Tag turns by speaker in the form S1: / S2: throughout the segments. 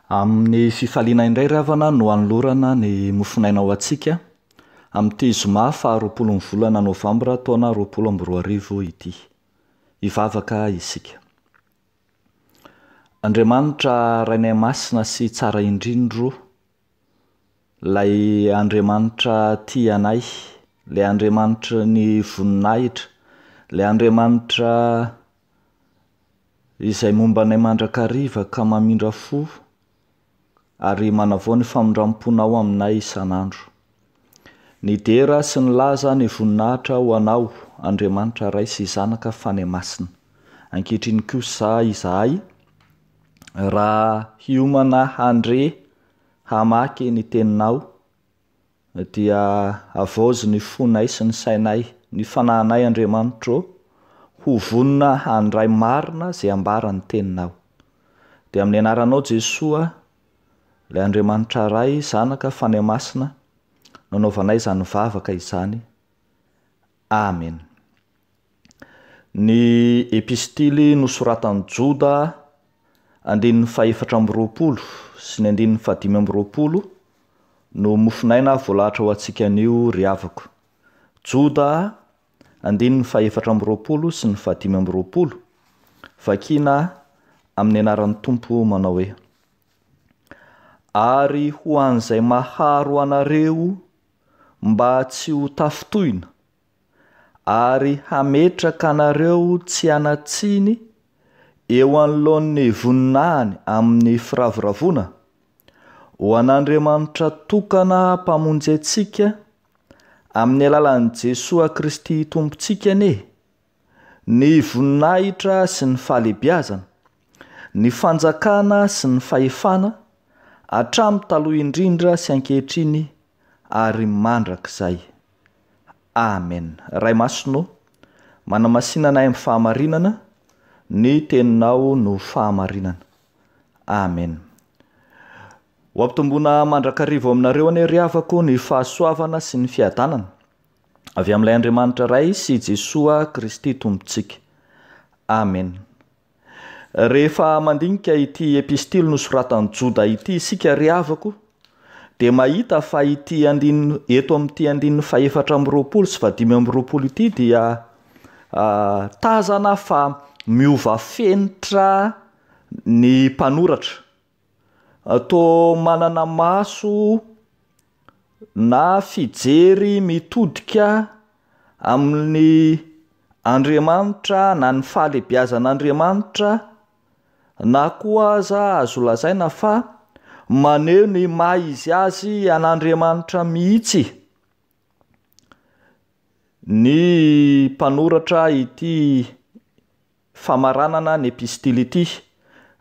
S1: Amin'ny fifaliana indray ravana no anolorana ny mofinaina ao antsika amin'ity zoma 20 volana novambra taona 2024 ity. Ivavaka isika. Andriamanitra rainay masina sy tsara indrindro, lay Andriamanitra tia anay, lay Andriamanitra ny voninahitra, lay Andriamanitra izay momba anay mandrakariva ka mamindra fo ary manavao ny famindramponao aminay isan'andro. Ny dera sy ny laza ny voninahitra ho anao, Andriamanitra ray sy zanaka fanay masina. Ankehitriny kosa izahay raha hiomana handre hamaky ny teninao dia avozy ny fonay sy ny sainay, ny fanahinay Andriamanitra ho vonina handray marina zay ambara ny teninao. Dia amin'ny anaranao Jesoa, ilay Andriamanitra ray, zanaka fanay masina, nanaovanay izany vavaka izany. Amen. Ny epistily nosoratan'i Joda, 420 sy ny 520 no mofinaina voalahatra ho antsika anio ry havako. Joda 420 sy ny 520, vakina amin'ny anaran'ny Tompo manao hoe: ary ho an'izay maharo anareo mba tsy ho tafitohina, ary hametraka anareo tsy hanatsiny eo anoloan'ny voninahiny amin'ny firavoravona, ho an'Andriamanitra tokana mpamonjy antsika amin'ny alalan'i Jesoa Kristy Tompontsika ny voninahitra sy ny fahalebiazana, ny fanjakana sy ny fahefana, hatramin'ny taloha indrindra sy ankehitriny ary mandrakizay. Amen. Ray masino, manamasinanay amin'ny fahamarinana, ny teninao no fahamarinana. Amen. Ho ampitomboana mandrakarivo aminareo anie ry havako ny fahasoavana sy ny fiadanana avy amin'ilay Andriamanitra ray sy Jesoa Kristy Tompontsika. Amen. Rehefa mandinika ity epistily nosoratan'i Joda ity isika ry havako, dia mahita fa ity eto amin'ity 420 sy 520 ity dia tazana fa miova fenitra ny mpanoratra, atao manana maso na fijery mitodika amin'ny Andriamanitra na ny fahalebiazan'Andriamanitra, na koa aza azo lazaina fa maneho ny maha izy azy an'Andriamanitra mihitsy. Ny mpanoratra ity famaranana ny epistily ity,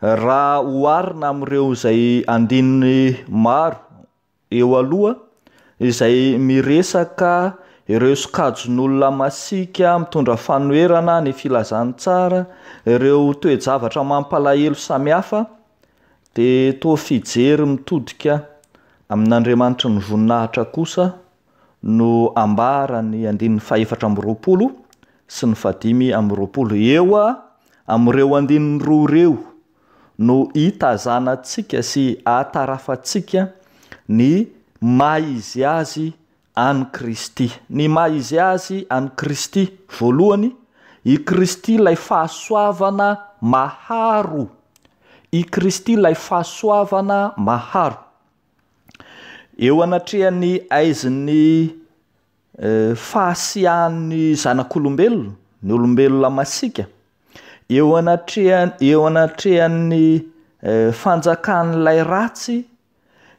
S1: raha oharina amin'ireo izay andininy maro eo aloha izay miresaka ireo sokajon'olona masika mitondra fanoherana ny filazany tsara, ireo toe-javatra mampalahelo samihafa, dia toa fijery mitodika amin'Andriamanitra ny voninahitra kosa no ambarany 420 sy ny 520. Eo amin'ireo 102 ireo no hitazanantsika sy atarafantsika ny maha izy azy an'i Kristy. Ny maha izy azy an'i Kristy voalohany, i Kristy lay fahasoavana maharo, i Kristy lay fahasoavana maharo. Eo anatrehany aizin'ny fahasiahan'ny zanak'olombelona, ny olombelona masika, eo anatrehany fanjakan'ilay ratsy,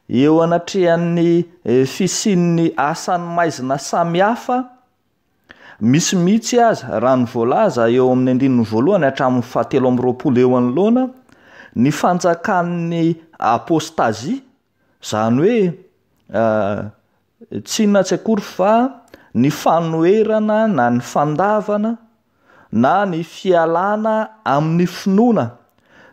S1: eo anatrehany fisian'ny asan'ny maizina samihafa, misy mihitsy aza raha ny voalaza eo amin'ny 1 hatramin'ny 720 eo anoloana, ny fanjakan'ny apostazia, zany hoe tsy inona tsy akory fa ny fanoherana na ny fandavana na ny fialana amin'ny finoana,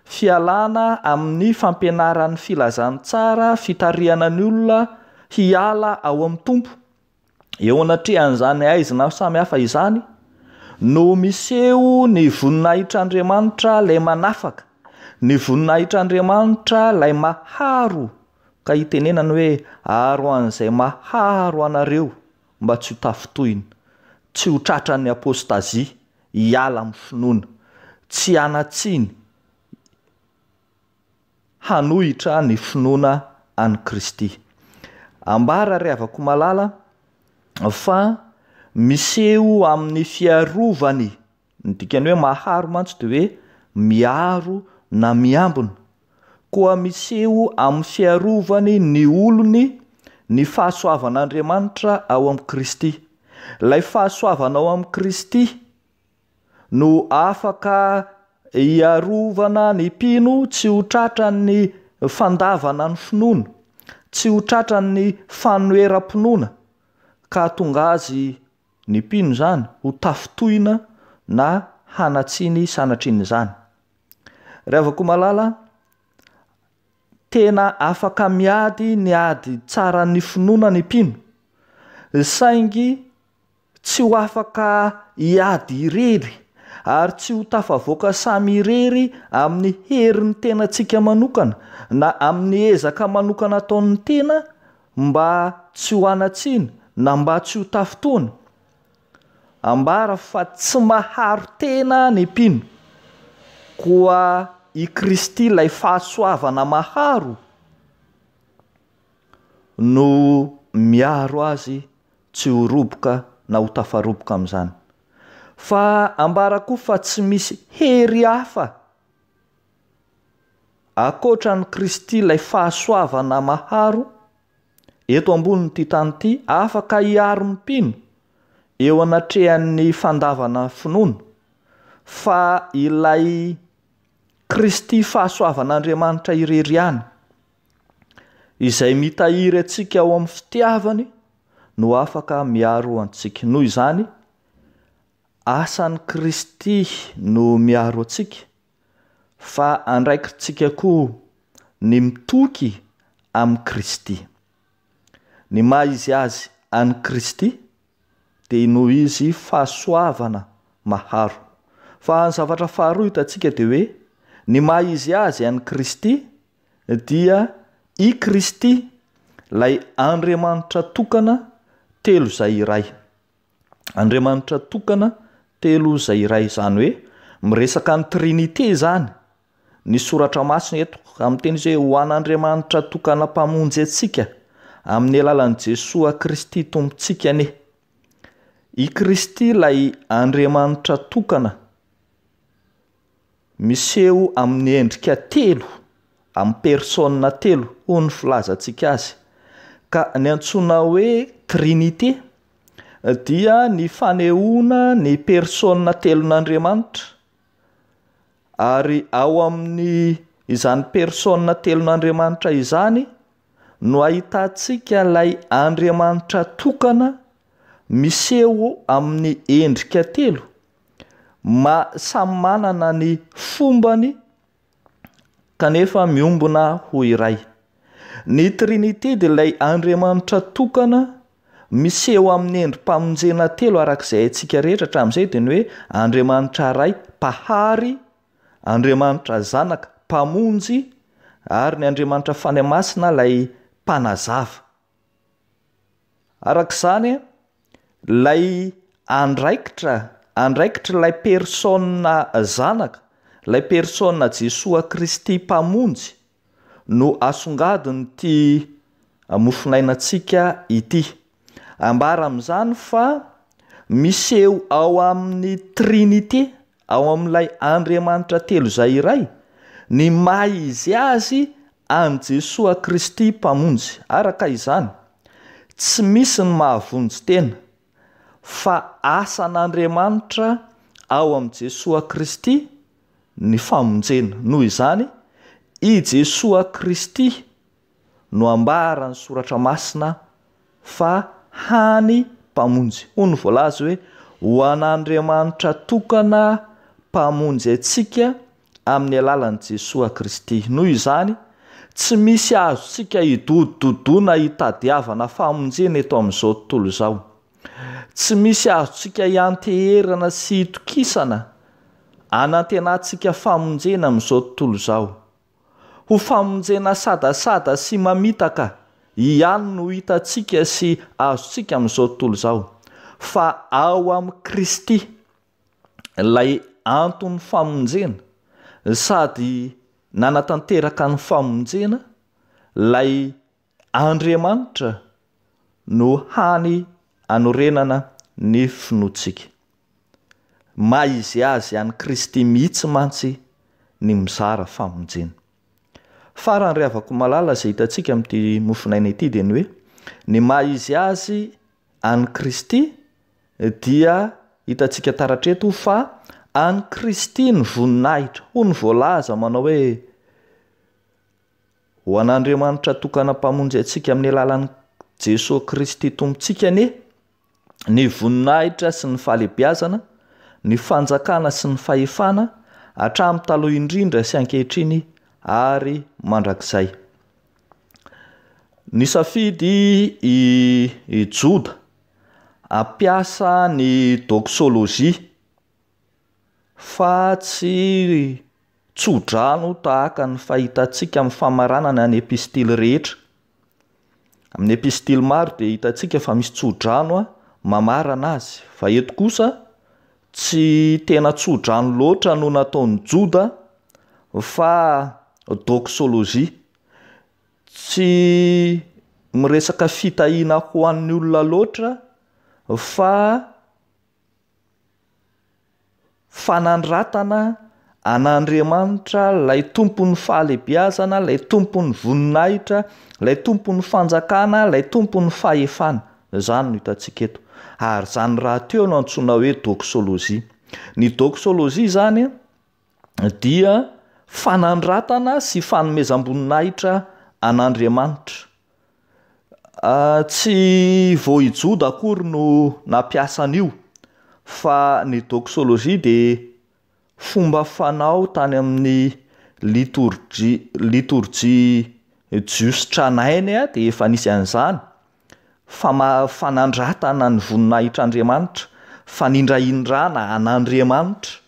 S1: fialana amin'ny fampianaran'ny filazany tsara, fitarihana ny olona hiala ao amin'ny Tompo. Eo anatrehan'izany aizina samihafa izany no miseho ny voninahitr'Andriamanitra lay manafaka, ny voninahitr'Andriamanitra lay maharo ka itenenany hoe aro an'izay maharo anareo mba tsy ho tafotoina, tsy ho tratran'ny apôstazia, hiala amin'ny finoana, tsy hanatsiny hanohitra ny finoana any Kristy. Ambara riavako malala fa miseho amin'ny fiarovany, ny dikany hoe maharo mantsy de hoe miaro na miambina, koa miseho amin'ny fiarovany ny olony ny fahasoavan'Andriamanitra ao amin'ny Kristy. Lay fahasoavana ao amin'ny Kristy no afaka hiarovana ny mpino tsy ho tratran'ny fandavana ny finoana, tsy ho tratran'ny fanoeram-pinoana ka tonga azy ny mpino zany ho tafotoina na hanatsiny sanatr'in'izany. Riavako malala, tena afaka miady ny ady tsara ny finoana ny mpino, saingy tsy ho afaka hiady irery ary tsy ho tafavoaka samy irery amin'ny herin'ny tenantsika manokana na amin'ny ezaka manokana ataon'ny tena mba tsy ho anatsiny na mba tsy ho tafotoana. Ambara fa tsy maharo tena ny mpino, koa i Kristy lay fahasoavana maharo no miaro azy tsy ho roboka na ho tafaroboka amin'izany. Fa ambara koa fa tsy misy hery hafa akoatran'ny Kristy lay fahasoavana maharo eto ambonin'ity tany ity, afaka hiaro ny mpino eo anatrehan'ny fandavana finoana, fa ilay Kristy fahasoavan'Andriamanitra irery ihany izay mitahiry antsika ao amin'ny fitiavany no afaka miaro antsika. Noho izany asan'ny Kristy no miaro antsika, fa andraikitsika koa ny mitoky amin'ny Kristy. Ny maha izy azy any Kristy dia noho izy fahasoavana maharo. Fa ny zavatra faharoa hitantsika dia hoe ny maha izy azy any Kristy dia i Kristy lay Andriamanitra tokana telo zay iray. Andriamanitra tokana telo zay iray, zany hoe miresaka ny Trinité zany ny soratra masina eto amin'ny teny izy hoe ho an'Andriamanitra tokana mpamonjy antsika amin'ny alalan'i Jesosy Kristy tompontsika ane. I Kristy lay Andriamanitra tokana miseho amin'ny endrika telo, amin'ny persona telo ho ny filazantsika azy, ka ny antsoina hoe Trinité dia ny fanehoana ny persona telon'Andriamanitra, ary ao amin'ny izany persona telon'Andriamanitra izany no ahitantsika lay Andriamanitra tokana miseho amin'ny endrika telo, samy manana ny fombany kanefa miombona ho iray. Ny Trinité dia lay Andriamanitra tokana miseho amin'ny endrim-pamonjena telo arak'izay haintsika rehetra hatramin'izay dia ny hoe Andriamanitra iray mpahary, Andriamanitra zanaka mpamonjy, ary ny Andriamanitra fanahy masina lay mpanazava. Arak'izany lay andraikitra lay persona zanaka, lay persona Jesosy Kristy mpamonjy no asongadiny ty mofinainantsika ity. Ambara amin'izany fa miseho ao amin'ny Trinité, ao amin'ilay Andriamanitra telo zay iray, ny maha izy azy any Jesosy Kristy mpamonjy. Araka izany tsy misy ny mahavonjy tena fa asan'Andriamanitra ao amin'ny Jesosy Kristy ny famonjena. Noho izany i Jesosy Kristy no ambara ny soratra masina fa hany mpamonjy, ho ny voalaza hoe ho an'Andriamanitra tokana mpamonjy antsika amin'ny alalan'i Jesosy Kristy. Noho izany tsy misy azontsika hidododona hitadiavana famonjena eto amin'izao tontolo izao. Tsy misy azontsika hianteherana sy hitokisana anantenantsika famonjena amin'izao tontolo izao, ho famonjena sadasada sy mamitaka ihany no hitantsika sy azontsika amin'izao tontolo izao, fa ao amin'ny Kristy ilay antony famonjena sady nanatanteraka ny famonjena, lay Andriamanitra no hany anorenana ny finoantsika. Maizy azy any Kristy mihitsy mantsy ny mizara famonjena. Farany ravako malala izay hitantsika amin'ity mofinaina ity dia ny hoe ny maizy azy any Kristy dia hitantsika taratreto fa any Kristy ny voninahitra, ho ny voalaza manao hoe ho an'Andriamanitra tokana mpamonjy antsika amin'ny alalan'i Jesosy Kristy tompontsika ny voninahitra sy ny fahalebiazana, ny fanjakana sy ny fahefana hatramin'ny taloha indrindra sy ankehitriny ary mandrakizay. Nisafidy i Joda ampiasa ny doxologie fa tsy tsodrano tahaka ny fahitantsika amin'ny famaranana ny epistily rehetra. Amin'ny epistily maro dia hitantsika fa misy tsodrano mamarana azy, fa eto kosa tsy tena tsodrano loatra no nataony Joda fa doxologie, tsy miresaka fitahiana ho an'ny olona loatra fa fanandratana an'Andriamanitra, lay tompon'ny fahalebiazana, lay tompon'ny voninahitra, lay tompon'ny fanjakana, lay tompon'ny fahefana. Zany no hitantsika eto. Ary zany raha teo no antsoina hoe doxologie. Ny doxologie zany dia fanandratana sy fanomezam-boninahitra an'Andriamanitra. Tsy vao i Joda akory no nampiasa an'io, fa ny doxologie dia fomba fanao tany amin'ny liturgie jiosy tranainy dia efa nisy an'izany, fanandratana ny voninahitr'Andriamanitra, fanindrahindrana an'Andriamanitra.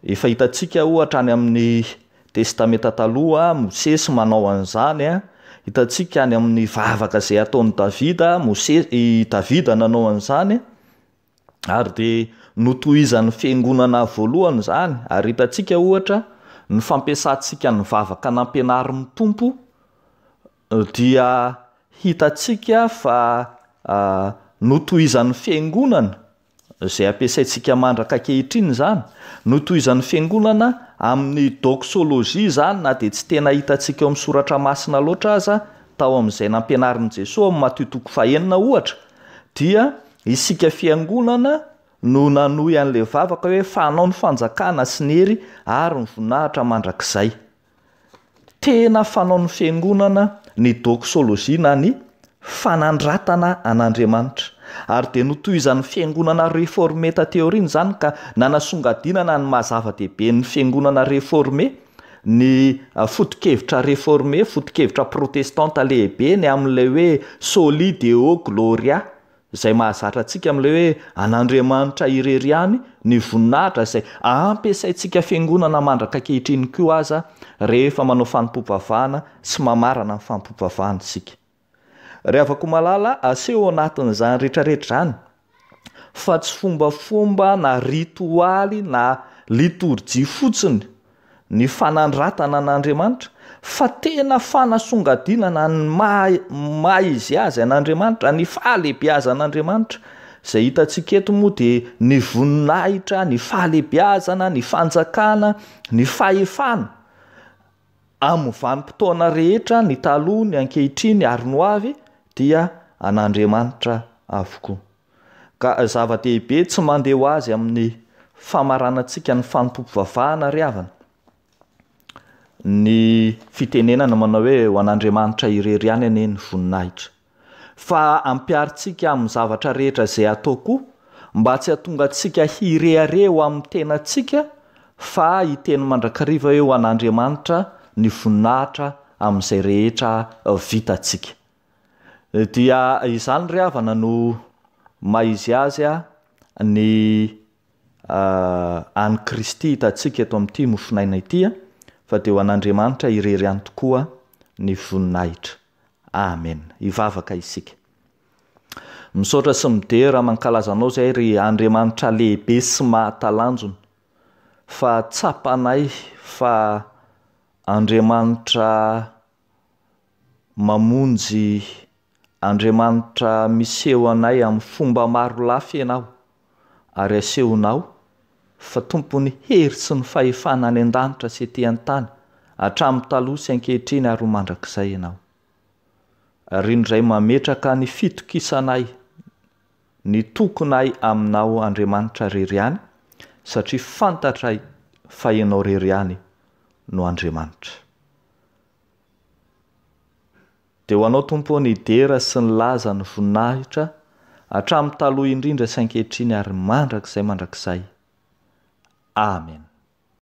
S1: Efa hitantsika ohatra any amin'ny testamenta taloha Mosesy manao an'izany, hitantsika any amin'ny vavaka izay ataon'i Davida, Davida nanao an'izany, ary dia notohizan'ny fiangonana voalohany izany. Ary hitantsika ohatra ny fampiasantsika ny vavaka nampianarin'ny tompo dia hitantsika fa notohizan'ny fiangonana izay ampiasaintsika mandraka ankehitriny zany, notohizan'ny fiangonana amin'ny doxologie zany, na dia tsy tena hitantsika eo amin'ny soratra masina loatra aza tao amin'izay nampianarin'i Jesosy amin'ny Mateo 9 ohatra, dia isika fiangonana no nanohy an'ilay vavaka hoe fanao ny fanjakana sy ny hery ary ny voninahitra mandrakizay. Tena fanao ny fiangonana ny doxologie na ny fanandratana an'Andriamanitra. Ary dia notohizan'ny fiangonana réformé tateoriny zany ka nanasongadinana ny mahazava-dehibe ny fiangonana réformé, ny foto-kevitra réformé, foto-kevitra protestanta lehibe ny amin'ilay hoe soli deo gloria, izay mahazatra antsika amin'ilay hoe an'Andriamanitra irery ihany ny voninahitra izay ampiasaintsika fiangonana mandraka ankehitriny koa aza rehefa manao fanompom-bavahana sy mamarana ny fanompom-bavahana isika. Ravako malala aseho anatin'izany rehetrarehetra zany fa tsy fombafomba na ritoaly na liturgie fotsiny ny fanandratana an'Andriamanitra, fa tena fanasongadinana ny maizy azy an'Andriamanitra, ny fahalebiazan'Andriamanitra. Izay hitantsika eto moa dia ny voninahitra, ny fahalebiazana, ny fanjakana, ny fahefana amin'ny vanim-potoana rehetra, ny taloha, ny ankehitriny ary ny hoavy dia an'Andriamanitra avokoa. Ka zava-dehibe tsy mandeha ho azy amin'ny famaranantsika ny fanompom-bavahana ry havana ny fitenenana manao hoe ho an'Andriamanitra irery ihany anie ny voninahitra, fa ampiaritsika amin'ny zavatra rehetra izay atao koa mba tsy hahatonga antsika hirehare ho amin'ny tenantsika, fa hiteny mandrakariva hoe ho an'Andriamanitra ny voninahitra amin'izay rehetra vitantsika. Dia izany ry havana no maizy azy ny any Kristy hitantsika eto amin'ity mofinaina ity fa dia ho an'Andriamanitra irery any tokoa ny voninahitra. Amen. Ivavaka isika. Misaotra sy midera mankalaza anao zay ry Andriamanitra lehibe sy mahatalanjona fa tsapanay fa Andriamanitra mamonjy, Andriamanitra miseho anay amin'ny fomba maro lafy ianao ary asehonao fa tompony hery sy ny fahefana any an-danitra sy ety an-tany hatramin'ny taloha sy ankehitriny ary ho mandrakizay ianao. Ary indray mametraka ny fitokisanay, ny tokonay aminao Andriamanitra rery any satria fantatray fa ianao rery any no Andriamanitra. Dia ho anao Tompo ny dera sy ny laza ny voninahitra hatramin'ny taloha indrindra sy ankehitriny ary mandrakizay. Amen.